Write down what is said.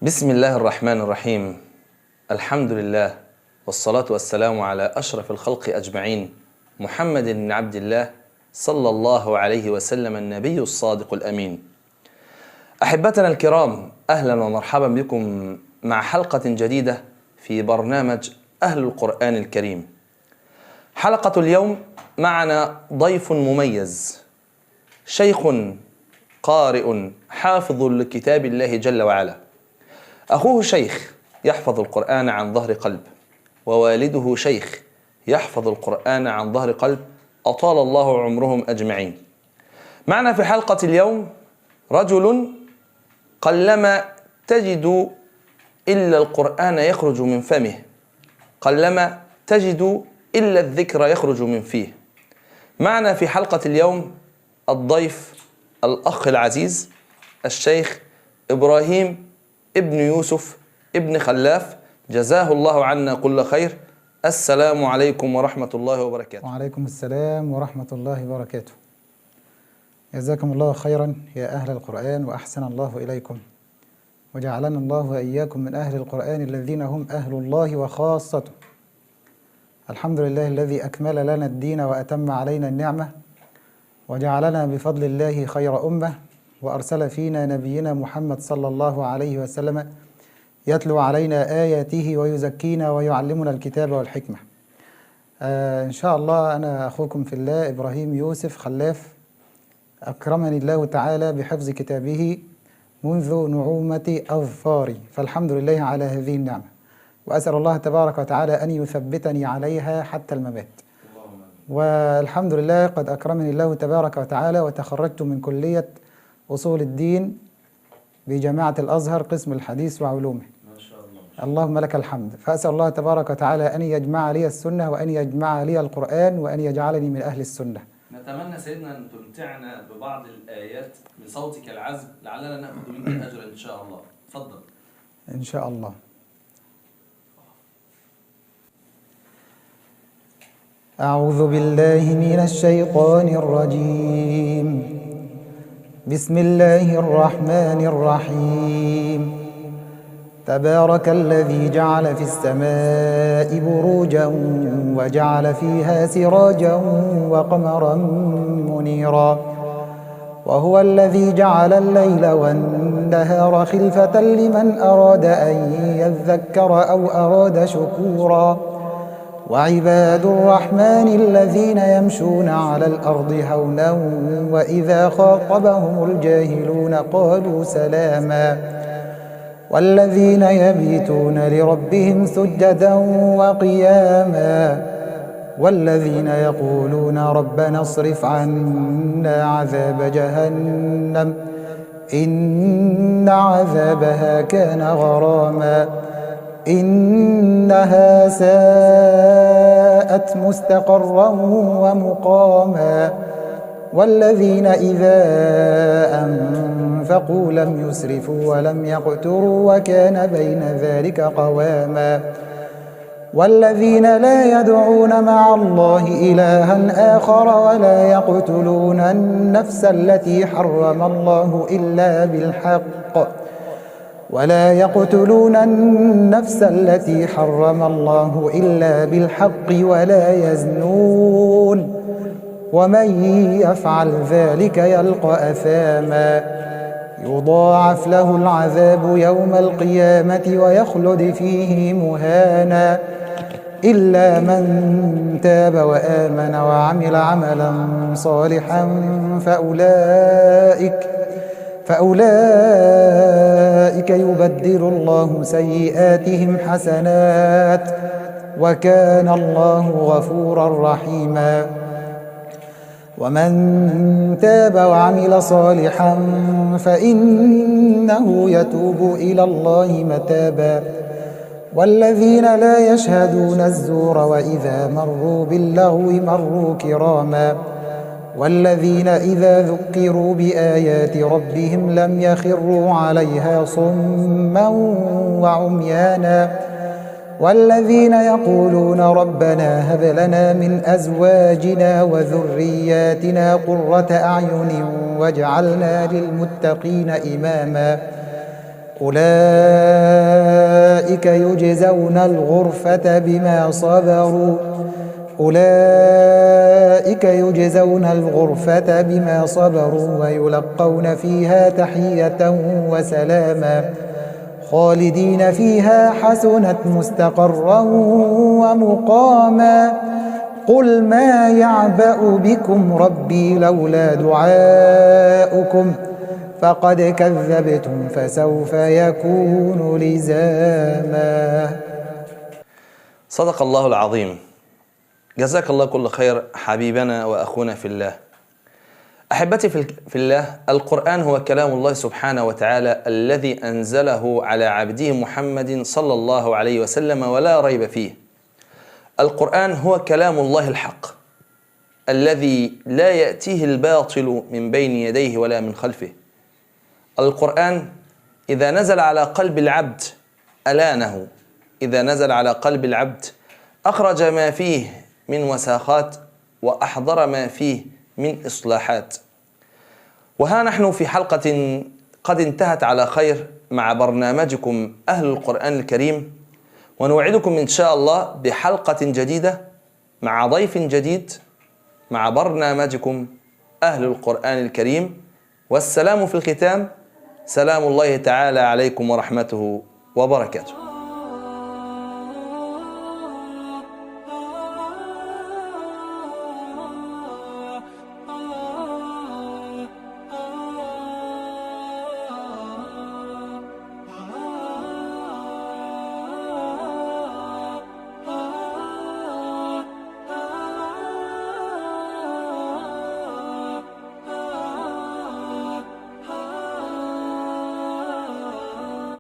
بسم الله الرحمن الرحيم. الحمد لله والصلاة والسلام على أشرف الخلق أجمعين، محمد بن عبد الله صلى الله عليه وسلم، النبي الصادق الأمين. أحبتنا الكرام، أهلا ومرحبا بكم مع حلقة جديدة في برنامج أهل القرآن الكريم. حلقة اليوم معنا ضيف مميز، شيخ قارئ حافظ لكتاب الله جل وعلا. أخوه شيخ يحفظ القرآن عن ظهر قلب، ووالده شيخ يحفظ القرآن عن ظهر قلب، أطال الله عمرهم أجمعين. معنا في حلقة اليوم رجل قلما تجد إلا القرآن يخرج من فمه، قلما تجد إلا الذكر يخرج من فيه. معنا في حلقة اليوم الضيف الأخ العزيز الشيخ إبراهيم ابن يوسف ابن خلاف، جزاه الله عنا كل خير. السلام عليكم ورحمة الله وبركاته. وعليكم السلام ورحمة الله وبركاته. جزاكم الله خيرا يا أهل القرآن، وأحسن الله إليكم، وجعلنا الله وإياكم من أهل القرآن الذين هم أهل الله وخاصته. الحمد لله الذي أكمل لنا الدين وأتم علينا النعمة، وجعلنا بفضل الله خير أمة، وأرسل فينا نبينا محمد صلى الله عليه وسلم يتلو علينا آياته ويزكينا ويعلمنا الكتاب والحكمة. إن شاء الله أنا أخوكم في الله إبراهيم يوسف خلاف، أكرمني الله تعالى بحفظ كتابه منذ نعومة أظفاري، فالحمد لله على هذه النعمة، وأسأل الله تبارك وتعالى أن يثبتني عليها حتى الممات. والحمد لله قد أكرمني الله تبارك وتعالى وتخرجت من كلية أصول الدين بجامعة الأزهر قسم الحديث وعلومه. ما شاء الله. اللهم لك الحمد. فأسأل الله تبارك وتعالى أن يجمع لي السنة، وأن يجمع لي القرآن، وأن يجعلني من أهل السنة. نتمنى سيدنا أن تمتعنا ببعض الآيات بصوتك العذب، لعلنا نأخذ منك أجرا إن شاء الله. تفضل. إن شاء الله. أعوذ بالله من الشيطان الرجيم. بسم الله الرحمن الرحيم. تبارك الذي جعل في السماء بروجا وجعل فيها سراجا وقمرا منيرا، وهو الذي جعل الليل والنهار خلفة لمن أراد أن يذكر أو أراد شكورا. وعباد الرحمن الذين يمشون على الأرض هونا وإذا خاطبهم الجاهلون قالوا سلاما. والذين يبيتون لربهم سجدا وقياما. والذين يقولون ربنا اصرف عنا عذاب جهنم إن عذابها كان غراما إنها ساءت مستقرا ومقاما. والذين إذا أنفقوا لم يسرفوا ولم يقتروا وكان بين ذلك قواما. والذين لا يدعون مع الله إلها آخر ولا يقتلون النفس التي حرم الله إلا بالحق ولا يزنون ومن يفعل ذلك يلقى أثاما يضاعف له العذاب يوم القيامة ويخلد فيه مهانا إلا من تاب وآمن وعمل عملا صالحا فأولئك يبدل الله سيئاتهم حسنات وكان الله غفورا رحيما. ومن تاب وعمل صالحا فإنه يتوب إلى الله متابا. والذين لا يشهدون الزور وإذا مروا باللغو مروا كراما. والذين إذا ذكروا بآيات ربهم لم يخروا عليها صما وعميانا. والذين يقولون ربنا هب لنا من أزواجنا وذرياتنا قرة أعين واجعلنا للمتقين إماما أولئك يجزون الغرفة بما صبروا أولئك يجزون الغرفة بما صبروا ويلقون فيها تحية وسلاما خالدين فيها حسنت مستقرا ومقاما قل ما يعبأ بكم ربي لولا دعاؤكم فقد كذبتم فسوف يكون لزاما. صدق الله العظيم. جزاك الله كل خير حبيبنا وأخونا في الله. أحبتي في الله، القرآن هو كلام الله سبحانه وتعالى الذي أنزله على عبده محمد صلى الله عليه وسلم ولا ريب فيه. القرآن هو كلام الله الحق الذي لا يأتيه الباطل من بين يديه ولا من خلفه. القرآن إذا نزل على قلب العبد ألانه، إذا نزل على قلب العبد أخرج ما فيه من وساخات وأحضر ما فيه من إصلاحات. وها نحن في حلقة قد انتهت على خير مع برنامجكم أهل القرآن الكريم، ونوعدكم إن شاء الله بحلقة جديدة مع ضيف جديد مع برنامجكم أهل القرآن الكريم. والسلام في الختام، سلام الله تعالى عليكم ورحمته وبركاته.